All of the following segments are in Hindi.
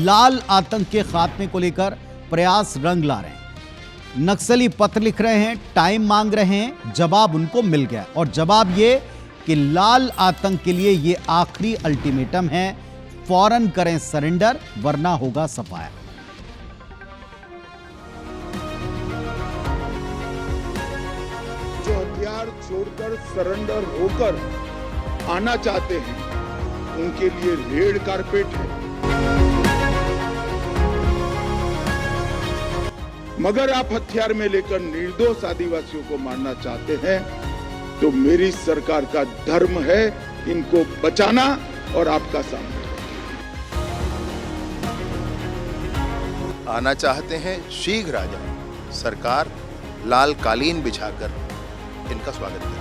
लाल आतंक के खात्मे को लेकर प्रयास रंग ला रहे हैं। नक्सली पत्र लिख रहे हैं, टाइम मांग रहे हैं, जवाब उनको मिल गया और जवाब ये कि लाल आतंक के लिए ये आखिरी अल्टीमेटम है, फौरन करें सरेंडर वरना होगा सफाया। जो हथियार छोड़कर सरेंडर होकर आना चाहते हैं उनके लिए रेड कारपेट है, मगर आप हथियार में लेकर निर्दोष आदिवासियों को मारना चाहते हैं तो मेरी सरकार का धर्म है इनको बचाना और आपका सामना। आना चाहते हैं शीघ्र आ जाए, सरकार लाल कालीन बिछाकर इनका स्वागत करें।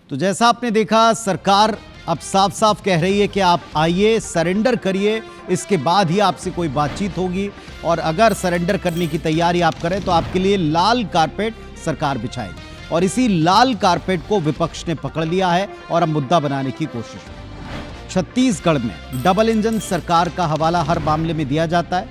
तो जैसा आपने देखा, सरकार अब साफ साफ कह रही है कि आप आइए, सरेंडर करिए, इसके बाद ही आपसे कोई बातचीत होगी और अगर सरेंडर करने की तैयारी आप करें तो आपके लिए लाल कारपेट सरकार बिछाएगी। और इसी लाल कारपेट को विपक्ष ने पकड़ लिया है और अब मुद्दा बनाने की कोशिश है। छत्तीसगढ़ में डबल इंजन सरकार का हवाला हर मामले में दिया जाता है।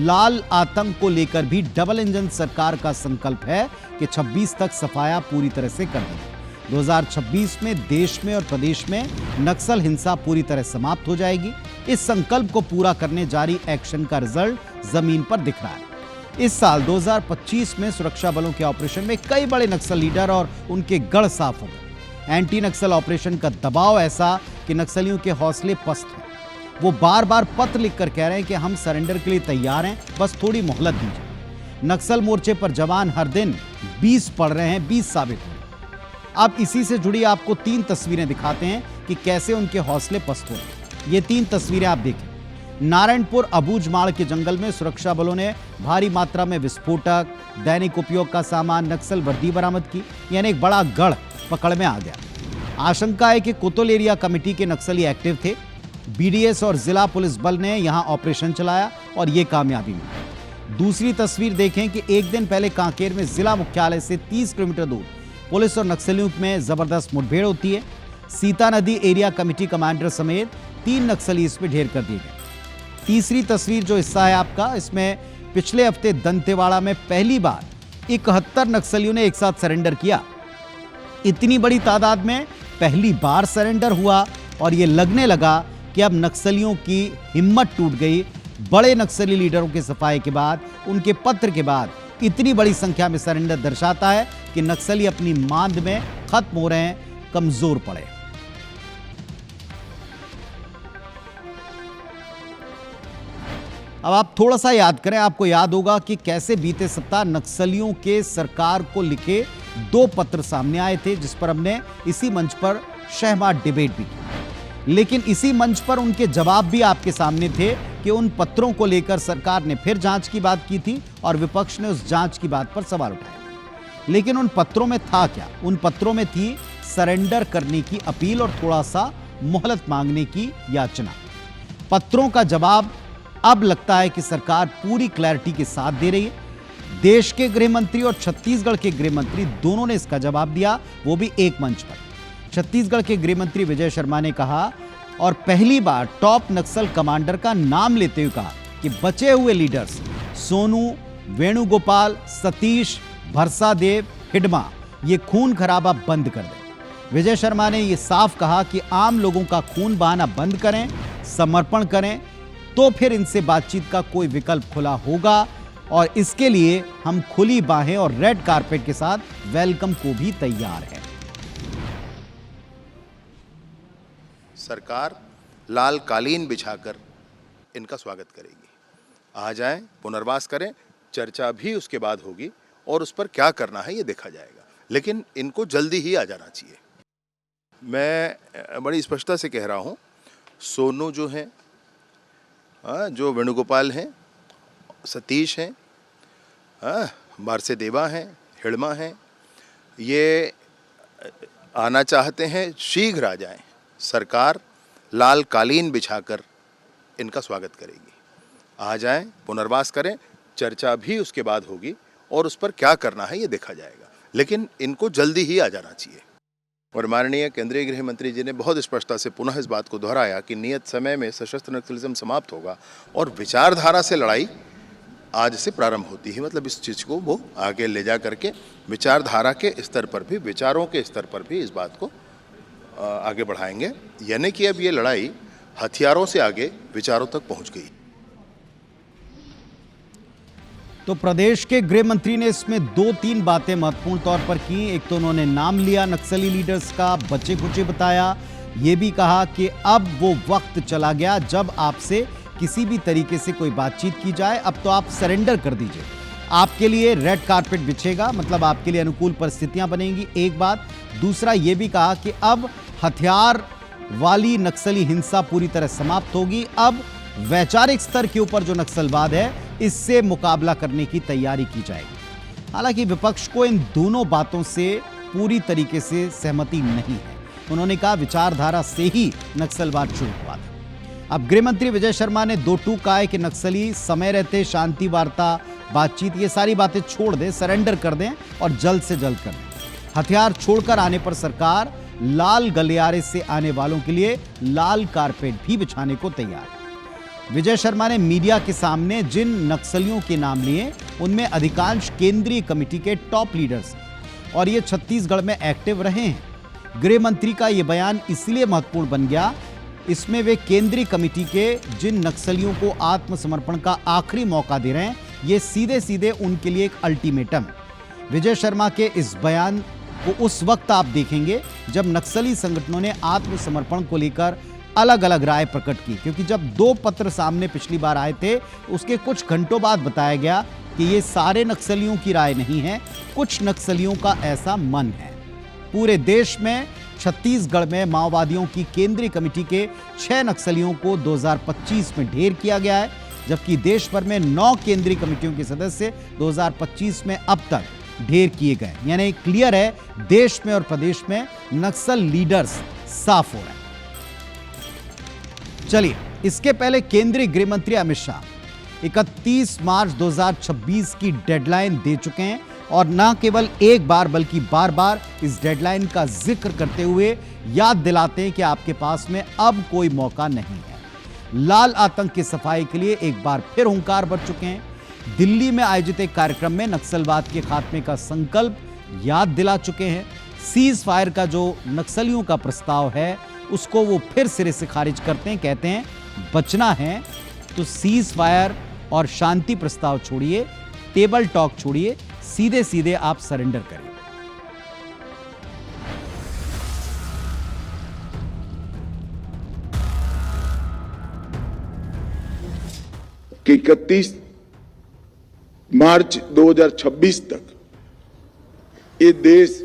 लाल आतंक को लेकर भी डबल इंजन सरकार का संकल्प है कि 26 तक सफाया पूरी तरह से कर देगी। 2026 में देश में और प्रदेश में नक्सल हिंसा पूरी तरह समाप्त हो जाएगी। इस संकल्प को पूरा करने जारी एक्शन का रिजल्ट जमीन पर दिख रहा है। इस साल 2025 में सुरक्षा बलों के ऑपरेशन में कई बड़े नक्सल लीडर और उनके गढ़ साफ हो गए। एंटी नक्सल ऑपरेशन का दबाव ऐसा कि नक्सलियों के हौसले पस्त हैं। वो बार बार पत्र लिखकर कह रहे हैं कि हम सरेंडर के लिए तैयार हैं, बस थोड़ी मोहलत दीजिए। नक्सल मोर्चे पर जवान हर दिन 20 पढ़ रहे हैं, 20 साबित हो। अब इसी से जुड़ी आपको 3 तस्वीरें दिखाते हैं कि कैसे उनके हौसले पस्त हो रहे। ये 3 तस्वीरें आप देखें। नारायणपुर अबूझमाड़ के जंगल में सुरक्षा बलों ने भारी मात्रा में विस्फोटक, दैनिक उपयोग का सामान, नक्सल वर्दी बरामद की, यानी एक बड़ा गढ़ पकड़ में आ गया। आशंका है कि कोतल एरिया कमेटी के नक्सली एक्टिव थे। बीडीएस और जिला पुलिस बल ने यहां ऑपरेशन चलाया और ये कामयाबी मिली। दूसरी तस्वीर देखें कि एक दिन पहले कांकेर में जिला मुख्यालय से 30 किलोमीटर दूर पुलिस और नक्सलियों में जबरदस्त मुठभेड़ होती है। सीता नदी एरिया कमेटी कमांडर समेत 3 नक्सली इसमें ढेर कर दिए गए। तीसरी तस्वीर जो हिस्सा है आपका, इसमें पिछले हफ्ते दंतेवाड़ा में पहली बार 71 नक्सलियों ने एक साथ सरेंडर किया। इतनी बड़ी तादाद में पहली बार सरेंडर हुआ और यह लगने लगा कि अब नक्सलियों की हिम्मत टूट गई। बड़े नक्सली लीडरों के सफाए के बाद, उनके पत्र के बाद इतनी बड़ी संख्या में सरेंडर दर्शाता है कि नक्सली अपनी मांद में खत्म हो रहे हैं, कमजोर पड़े। अब आप थोड़ा सा याद करें, आपको याद होगा कि कैसे बीते सप्ताह नक्सलियों के सरकार को लिखे 2 पत्र सामने आए थे, जिस पर हमने इसी मंच पर शहमात डिबेट भी की। लेकिन इसी मंच पर उनके जवाब भी आपके सामने थे कि उन पत्रों को लेकर सरकार ने फिर जांच की बात की थी और विपक्ष ने उस जांच की बात पर सवाल उठाए। लेकिन उन पत्रों में था क्या? उन पत्रों में थी सरेंडर करने की अपील और थोड़ा सा मोहलत मांगने की याचना। पत्रों का जवाब अब लगता है कि सरकार पूरी क्लैरिटी के साथ दे रही है। देश के गृह मंत्री और छत्तीसगढ़ के गृह मंत्री दोनों ने इसका जवाब दिया, वो भी एक मंच पर। छत्तीसगढ़ के गृह मंत्री विजय शर्मा ने कहा और पहली बार टॉप नक्सल कमांडर का नाम लेते हुए कहा कि बचे हुए लीडर्स सोनू, वेणुगोपाल, सतीश, भरसादेव, हिडमा, ये खून खराबा बंद कर दें। विजय शर्मा ने यह साफ कहा कि आम लोगों का खून बहाना बंद करें, समर्पण करें, तो फिर इनसे बातचीत का कोई विकल्प खुला होगा और इसके लिए हम खुली बाहें और रेड कारपेट के साथ वेलकम को भी तैयार है। सरकार लाल कालीन बिछाकर इनका स्वागत करेगी। आ जाएं, पुनर्वास करें, चर्चा भी उसके बाद होगी और उस पर क्या करना है ये देखा जाएगा, लेकिन इनको जल्दी ही आ जाना चाहिए। मैं बड़ी स्पष्टता से कह रहा हूँ, सोनू जो हैं, जो वेणुगोपाल हैं, सतीश हैं, बारसेदेवा हैं, हिडमा हैं, ये आना चाहते हैं, शीघ्र आ जाएं, सरकार लाल कालीन बिछाकर इनका स्वागत करेगी। आ जाएं, पुनर्वास करें, चर्चा भी उसके बाद होगी और उस पर क्या करना है ये देखा जाएगा, लेकिन इनको जल्दी ही आ जाना चाहिए। और माननीय केंद्रीय गृह मंत्री जी ने बहुत स्पष्टता से पुनः इस बात को दोहराया कि नियत समय में सशस्त्र नक्सलिज्म समाप्त होगा और विचारधारा से लड़ाई आज से प्रारंभ होती है। मतलब इस चीज़ को वो आगे ले जा करके विचारधारा के स्तर पर भी, विचारों के स्तर पर भी इस बात को आगे बढ़ाएंगे, यानी कि अब ये लड़ाई हथियारों से आगे विचारों तक पहुंच गई। तो प्रदेश के गृह मंत्री ने इसमें 2-3 बातें महत्वपूर्ण तौर पर की। एक तो उन्होंने नाम लिया नक्सली लीडर्स का, बच्चे कुचे बताया, ये भी कहा कि अब वो वक्त चला गया जब आपसे किसी भी तरीके से कोई बातचीत की जाए, अब तो आप सरेंडर कर दीजिए, आपके लिए रेड कारपेट बिछेगा, मतलब आपके लिए अनुकूल परिस्थितियां बनेंगी। एक बात। दूसरा ये भी कहा कि अब हथियार वाली नक्सली हिंसा पूरी तरह समाप्त होगी, अब वैचारिक स्तर के ऊपर जो नक्सलवाद है इससे मुकाबला करने की तैयारी की जाएगी। हालांकि विपक्ष को इन दोनों बातों से पूरी तरीके से सहमति नहीं है। उन्होंने कहा विचारधारा से ही नक्सलवाद शुरू हुआ था। अब गृह मंत्री विजय शर्मा ने 2 टूक कहा है कि नक्सली समय रहते शांति वार्ता, बातचीत, ये सारी बातें छोड़ दें, सरेंडर कर दें और जल्द से जल्द कर दें। हथियार छोड़कर आने पर सरकार लाल गलियारे से आने वालों के लिए लाल कारपेट भी बिछाने को तैयार है। विजय शर्मा ने मीडिया के सामने जिन नक्सलियों के नाम लिए उनमें अधिकांश केंद्रीय कमेटी के टॉप लीडर्स हैं और ये छत्तीसगढ़ में एक्टिव रहे हैं। गृह मंत्री का यह बयान इसलिए महत्वपूर्ण बन गया, इसमें वे केंद्रीय कमेटी के जिन नक्सलियों को आत्मसमर्पण का आखिरी मौका दे रहे हैं, ये सीधे सीधे उनके लिए एक अल्टीमेटम है। विजय शर्मा के इस बयान को उस वक्त आप देखेंगे जब नक्सली संगठनों ने आत्मसमर्पण को लेकर अलग अलग राय प्रकट की, क्योंकि जब 2 पत्र सामने पिछली बार आए थे उसके कुछ घंटों बाद बताया गया कि ये सारे नक्सलियों की राय नहीं है, कुछ नक्सलियों का ऐसा मन है। पूरे देश में छत्तीसगढ़ में माओवादियों की केंद्रीय कमेटी के 6 नक्सलियों को 2025 में ढेर किया गया है, जबकि देश भर में 9 केंद्रीय कमेटियों के सदस्य 2025 में अब तक ढेर किए गए। यानी क्लियर है, देश में और प्रदेश में नक्सल लीडर्स साफ हो रहे हैं। चलिए, इसके पहले केंद्रीय गृह मंत्री अमित शाह 31 मार्च 2026 की डेडलाइन दे चुके हैं और न केवल एक बार बल्कि बार बार इस डेडलाइन का जिक्र करते हुए याद दिलाते हैं कि आपके पास में अब कोई मौका नहीं है। लाल आतंक की सफाई के लिए एक बार फिर हुंकार भर चुके हैं। दिल्ली में आयोजित एक कार्यक्रम में नक्सलवाद के खात्मे का संकल्प याद दिला चुके हैं। सीज फायर का जो नक्सलियों का प्रस्ताव है उसको वो फिर सिरे से खारिज करते हैं, कहते हैं बचना है तो सीज फायर और शांति प्रस्ताव छोड़िए, टेबल टॉक छोड़िए, सीधे सीधे आप सरेंडर करिए। कि 31 मार्च 2026 तक ये देश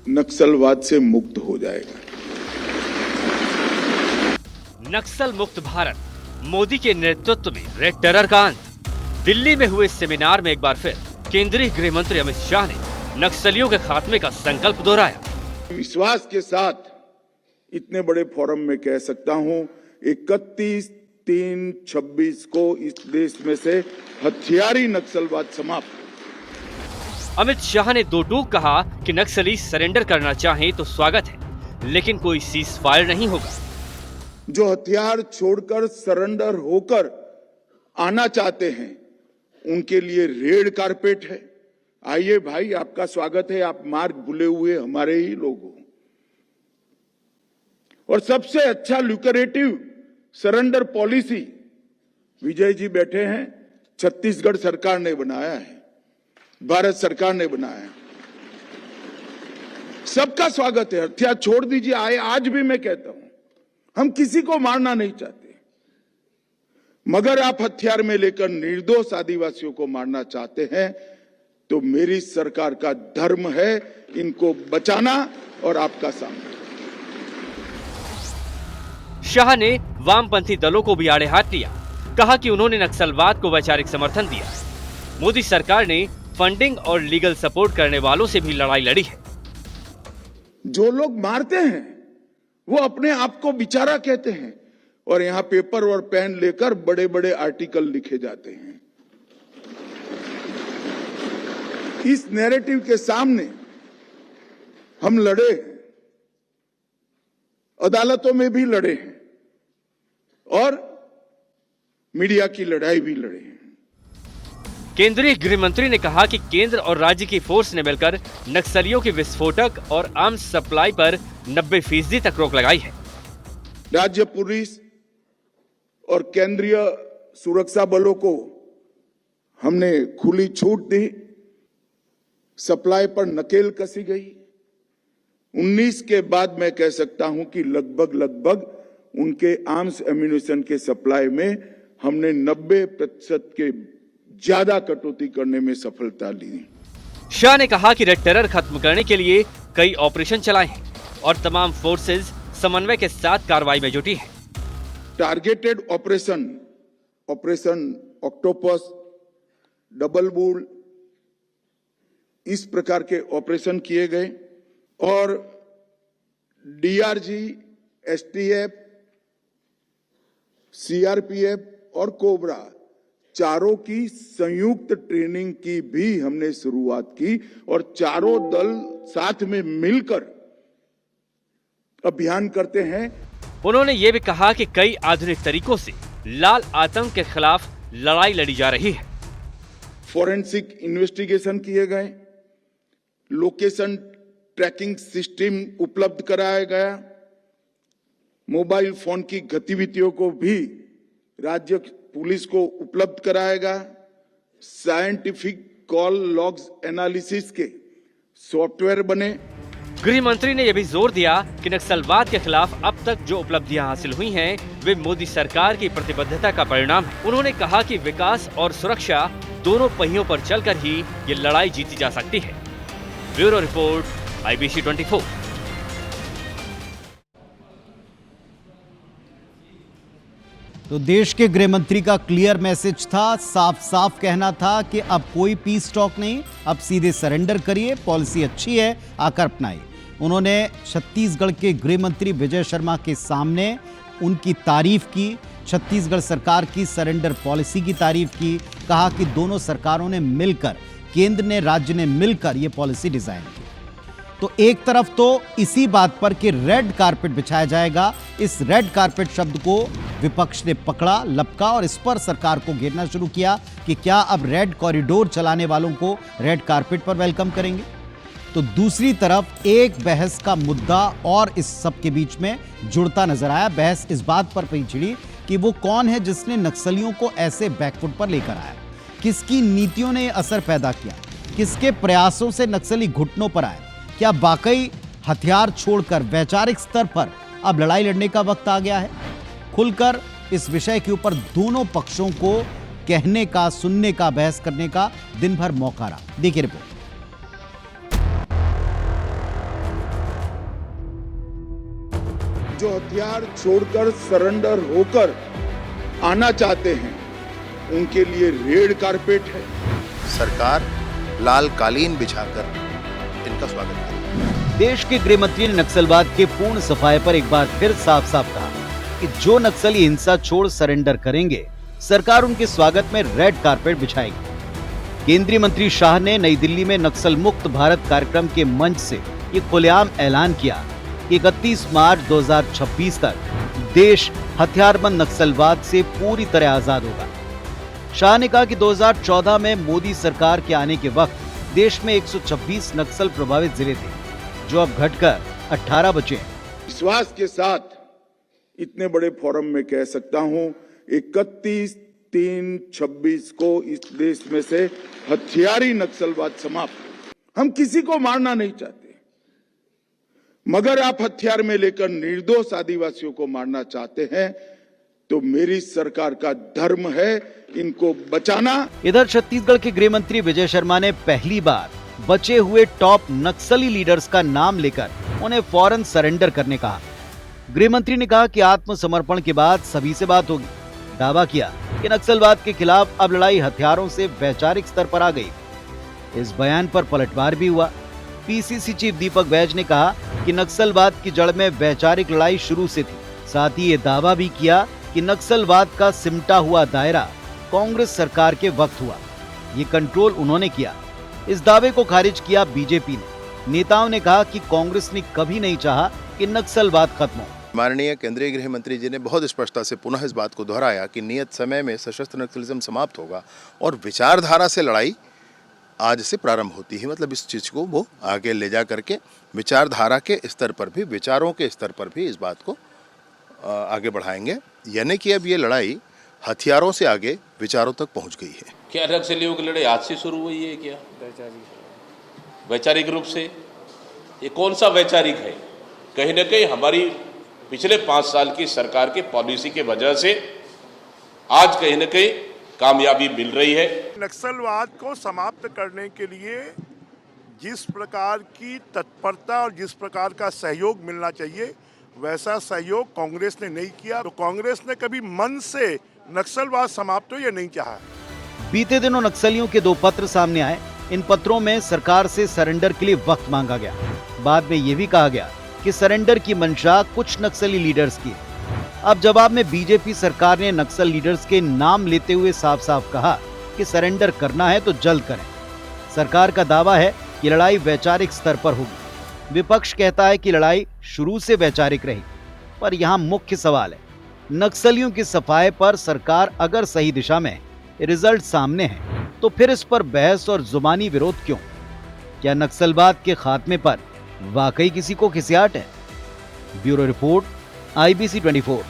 नक्सलवाद से मुक्त हो जाएगा। नक्सल मुक्त भारत, मोदी के नेतृत्व में रेड टेरर का अंत। दिल्ली में हुए सेमिनार में एक बार फिर केंद्रीय गृह मंत्री अमित शाह ने नक्सलियों के खात्मे का संकल्प दोहराया। विश्वास के साथ इतने बड़े फोरम में कह सकता हूं, 31/3/26 को इस देश में से हथियारी नक्सलवाद समाप्त। अमित शाह ने 2 टूक कहा कि नक्सली सरेंडर करना चाहें तो स्वागत है, लेकिन कोई सीज फायर नहीं होगा। जो हथियार छोड़कर सरेंडर होकर आना चाहते हैं उनके लिए रेड कारपेट है। आइए भाई, आपका स्वागत है, आप मार्ग भूले हुए हमारे ही लोग हो। और सबसे अच्छा lucrative surrender policy Vijay ji बैठे हैं, छत्तीसगढ़ सरकार ने बनाया है, भारत सरकार ने बनाया है। सबका स्वागत है, हथियार छोड़ दीजिए। आए, आज भी मैं कहता हूं, हम किसी को मारना नहीं चाहते, मगर आप हथियार में लेकर निर्दोष आदिवासियों को मारना चाहते हैं तो मेरी सरकार का धर्म है इनको बचाना और आपका सामना। शाह ने वामपंथी दलों को भी आड़े हाथ लिया, कहा कि उन्होंने नक्सलवाद को वैचारिक समर्थन दिया। मोदी सरकार ने फंडिंग और लीगल सपोर्ट करने वालों से भी लड़ाई लड़ी है। जो लोग मारते हैं वो अपने आप को बेचारा कहते हैं और यहां पेपर और पेन लेकर बड़े बड़े आर्टिकल लिखे जाते हैं। इस नैरेटिव के सामने हम लड़े हैं, अदालतों में भी लड़े हैं और मीडिया की लड़ाई भी लड़े हैं। केंद्रीय गृह मंत्री ने कहा कि केंद्र और राज्य की फोर्स ने मिलकर नक्सलियों की विस्फोटक और आर्म्स सप्लाई पर 90% तक रोक लगाई है। राज्य पुलिस और केंद्रीय सुरक्षा बलों को हमने खुली छूट दी, सप्लाई पर नकेल कसी गई। 19 के बाद मैं कह सकता हूं कि लगभग उनके आर्म्स एम्यूनिशन के सप्लाई में हमने 90% के ज्यादा कटौती करने में सफलता ली। शाह ने कहा कि रेड टेरर खत्म करने के लिए कई ऑपरेशन चलाए हैं और तमाम फोर्सेज समन्वय के साथ कार्रवाई में जुटी हैं। Targeted operation octopus, double bull, इस प्रकार के ऑपरेशन किए गए और डीआरजी, एसटीएफ, सीआरपीएफ और कोबरा चारों की संयुक्त ट्रेनिंग की भी हमने शुरुआत की और चारों दल साथ में मिलकर अभियान करते हैं। उन्होंने ये भी कहा कि कई आधुनिक तरीकों से लाल आतंक के खिलाफ लड़ाई लड़ी जा रही है। फॉरेंसिक इन्वेस्टिगेशन किए गए, लोकेशन ट्रैकिंग सिस्टम उपलब्ध कराया गया, मोबाइल फोन की गतिविधियों को भी राज्य पुलिस को उपलब्ध कराएगा, साइंटिफिक कॉल लॉग्स एनालिसिस के सॉफ्टवेयर बने। गृह मंत्री ने यह भी जोर दिया कि नक्सलवाद के खिलाफ अब तक जो उपलब्धियां हासिल हुई हैं, वे मोदी सरकार की प्रतिबद्धता का परिणाम है। उन्होंने कहा कि विकास और सुरक्षा दोनों पहियों पर चलकर ही ये लड़ाई जीती जा सकती है। Bureau report, IBC 24। तो देश के गृह मंत्री का क्लियर मैसेज था, साफ साफ कहना था कि अब कोई पीस टॉक नहीं, अब सीधे सरेंडर करिए, पॉलिसी अच्छी है, आकर अपनाइए। उन्होंने छत्तीसगढ़ के गृह मंत्री विजय शर्मा के सामने उनकी तारीफ की, छत्तीसगढ़ सरकार की सरेंडर पॉलिसी की तारीफ की, कहा कि दोनों सरकारों ने मिलकर, केंद्र ने, राज्य ने मिलकर यह पॉलिसी डिजाइन की। तो एक तरफ तो इसी बात पर कि रेड कारपेट बिछाया जाएगा, इस रेड कारपेट शब्द को विपक्ष ने पकड़ा, लपका और इस पर सरकार को घेरना शुरू किया कि क्या अब रेड कॉरिडोर चलाने वालों को रेड कारपेट पर वेलकम करेंगे। तो दूसरी तरफ एक बहस का मुद्दा और इस सब के बीच में जुड़ता नजर आया। बहस इस बात पर छिड़ी कि वो कौन है जिसने नक्सलियों को ऐसे बैकफुट पर लेकर आया, किसकी नीतियों ने असर पैदा किया, किसके प्रयासों से नक्सली घुटनों पर आए। क्या वाकई हथियार छोड़कर वैचारिक स्तर पर अब लड़ाई लड़ने का वक्त आ गया है? खुलकर इस विषय के ऊपर दोनों पक्षों को कहने का, सुनने का, बहस करने का दिन भर मौका रहा। देखिए रिपोर्ट। जो हथियार छोड़कर सरेंडर होकर आना चाहते हैं, उनके लिए रेड कारपेट है। सरकार लाल कालीन बिछाकर इनका स्वागत करेगी। देश के गृह मंत्री ने नक्सलवाद के पूर्ण सफाये पर एक बार फिर साफ साफ कहा कि जो नक्सली हिंसा छोड़ सरेंडर करेंगे, सरकार उनके स्वागत में रेड कारपेट बिछाएगी। केंद्रीय मंत्री शाह ने नई दिल्ली में नक्सल मुक्त भारत कार्यक्रम के मंच से ये खुलेआम ऐलान किया कि 31 मार्च 2026 तक देश हथियारबंद नक्सलवाद से पूरी तरह आजाद होगा। शाह ने कहा कि 2014 में मोदी सरकार के आने के वक्त देश में 126 नक्सल प्रभावित जिले थे, जो अब घटकर 18 बचे हैं। विश्वास के साथ इतने बड़े फोरम में कह सकता हूं, 31/3/26 को इस देश में से हथियारी नक्सलवाद समाप्त। हम किसी को मारना नहीं चाहते, मगर आप हथियार में लेकर निर्दोष आदिवासियों को मारना चाहते हैं, तो मेरी सरकार का धर्म है इनको बचाना। इधर छत्तीसगढ़ के गृह मंत्री विजय शर्मा ने पहली बार बचे हुए टॉप नक्सली लीडर्स का नाम लेकर उन्हें फौरन सरेंडर करने कहा। गृह मंत्री ने कहा कि आत्मसमर्पण के बाद सभी से बात होगी। दावा किया कि नक्सलवाद के खिलाफ अब लड़ाई हथियारों से वैचारिक स्तर पर आ गई। इस बयान पर पलटवार भी हुआ। पीसीसी चीफ दीपक बैज ने कहा कि नक्सलवाद की जड़ में वैचारिक लड़ाई शुरू से थी। साथ ही ये दावा भी किया कि नक्सलवाद का सिमटा हुआ दायरा कांग्रेस सरकार के वक्त हुआ, ये कंट्रोल उन्होंने किया। इस दावे को खारिज किया बीजेपी ने। नेताओं ने कहा कि कांग्रेस ने कभी नहीं चाहा कि नक्सलवाद खत्म हो। माननीय केंद्रीय गृह मंत्री जी ने बहुत स्पष्टता से पुनः इस बात को दोहराया कि नियत समय में सशस्त्र नक्सलिज्म समाप्त होगा और विचारधारा से लड़ाई आज से प्रारंभ होती है। मतलब इस चीज़ को वो आगे ले जा करके विचारधारा के स्तर पर भी, विचारों के स्तर पर भी इस बात को आगे बढ़ाएंगे। यानी कि अब ये लड़ाई हथियारों से आगे विचारों तक पहुंच गई है। क्या नक्सलियों की लड़ाई आज से शुरू हुई है? क्या वैचारिक रूप से? ये कौन सा वैचारिक है? कहीं ना कहीं हमारी पिछले 5 साल की सरकार की पॉलिसी के वजह से आज कहीं ना कहीं कामयाबी मिल रही है। नक्सलवाद को समाप्त करने के लिए जिस प्रकार की तत्परता और जिस प्रकार का सहयोग मिलना चाहिए, वैसा सहयोग कांग्रेस ने नहीं किया। तो कांग्रेस ने कभी मन से नक्सलवाद समाप्त हो या नहीं चाहा। बीते दिनों नक्सलियों के 2 पत्र सामने आए। इन पत्रों में सरकार से सरेंडर के लिए वक्त मांगा गया। बाद में यह भी कहा गया कि सरेंडर की मंशा कुछ नक्सली लीडर्स की है। अब जवाब में बीजेपी सरकार ने नक्सल लीडर्स के नाम लेते हुए साफ साफ कहा कि सरेंडर करना है तो जल्द करें। सरकार का दावा है कि लड़ाई वैचारिक स्तर पर होगी। विपक्ष कहता है कि लड़ाई शुरू से वैचारिक रही। पर यहां मुख्य सवाल है, नक्सलियों की सफाई पर सरकार अगर सही दिशा में रिजल्ट सामने है तो फिर इस पर बहस और जुबानी विरोध क्यों? क्या नक्सलवाद के खात्मे पर वाकई किसी को खिसियाट है? Bureau report, IBC 24।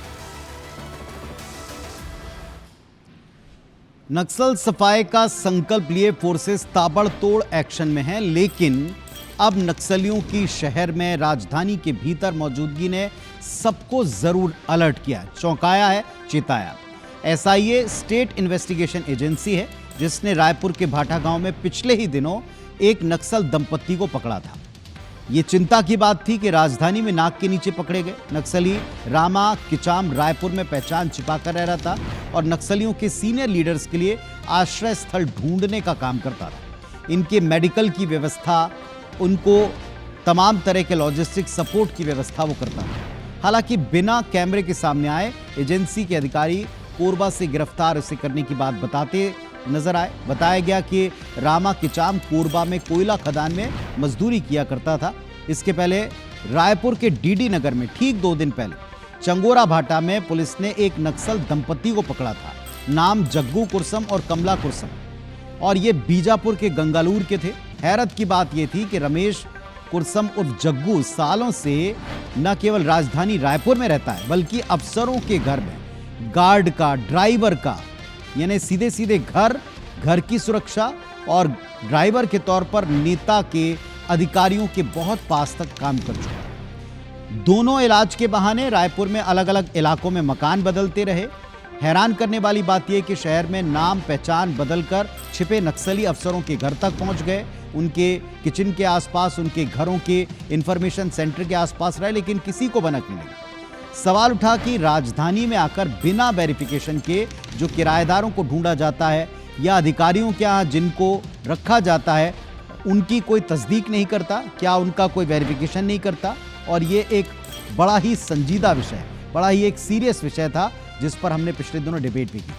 नक्सल सफाई का संकल्प लिए फोर्सेस ताबड़तोड़ एक्शन में हैं, लेकिन अब नक्सलियों की शहर में, राजधानी के भीतर मौजूदगी ने सबको जरूर अलर्ट किया, चौंकाया है, चेताया। SIA स्टेट इन्वेस्टिगेशन एजेंसी है जिसने रायपुर के भाटा गांव में पिछले ही दिनों एक नक्सल दंपत्ति को पकड़ा था। ये चिंता की बात थी कि राजधानी में नाक के नीचे पकड़े गए नक्सली रामा किचाम रायपुर में पहचान छिपाकर रह रहा था और नक्सलियों के सीनियर लीडर्स के लिए आश्रय स्थल ढूंढने का काम करता था। इनके मेडिकल की व्यवस्था, उनको तमाम तरह के लॉजिस्टिक सपोर्ट की व्यवस्था वो करता था। हालांकि बिना कैमरे के सामने आए एजेंसी के अधिकारी कोरबा से गिरफ्तार इसे करने की बात बताते नजर आए। बताया गया कि रामा किचाम कोरबा में कोयला खदान में मजदूरी किया करता था। इसके पहले रायपुर के DD नगर में ठीक 2 दिन पहले चंगोरा भाटा में पुलिस ने एक नक्सल दंपत्ति को पकड़ा था। नाम जग्गू कुरसम और कमला कुरसम, और ये बीजापुर के गंगालूर के थे। हैरत की बात यह थी कि रमेश कुरसम उर्फ जग्गू सालों से न केवल राजधानी रायपुर में रहता है बल्कि अफसरों के घर में गार्ड का, ड्राइवर का, यानी सीधे सीधे घर की सुरक्षा और ड्राइवर के तौर पर नेता के अधिकारियों के बहुत पास तक काम कर चुका है। दोनों इलाज के बहाने रायपुर में अलग अलग इलाकों में मकान बदलते रहे। हैरान करने वाली बात यह कि शहर में नाम पहचान बदलकर छिपे नक्सली अफसरों के घर तक पहुंच गए। उनके किचन के आसपास, उनके घरों के इंफॉर्मेशन सेंटर के आसपास रहे, लेकिन किसी को भनक नहीं लगी। सवाल उठा कि राजधानी में आकर बिना वेरिफिकेशन के जो किराएदारों को ढूंढा जाता है या अधिकारियों के यहाँ जिनको रखा जाता है उनकी कोई तस्दीक नहीं करता, क्या उनका कोई वेरिफिकेशन नहीं करता? और ये एक बड़ा ही संजीदा विषय, बड़ा ही एक सीरियस विषय था जिस पर हमने पिछले दिनों डिबेट भी की।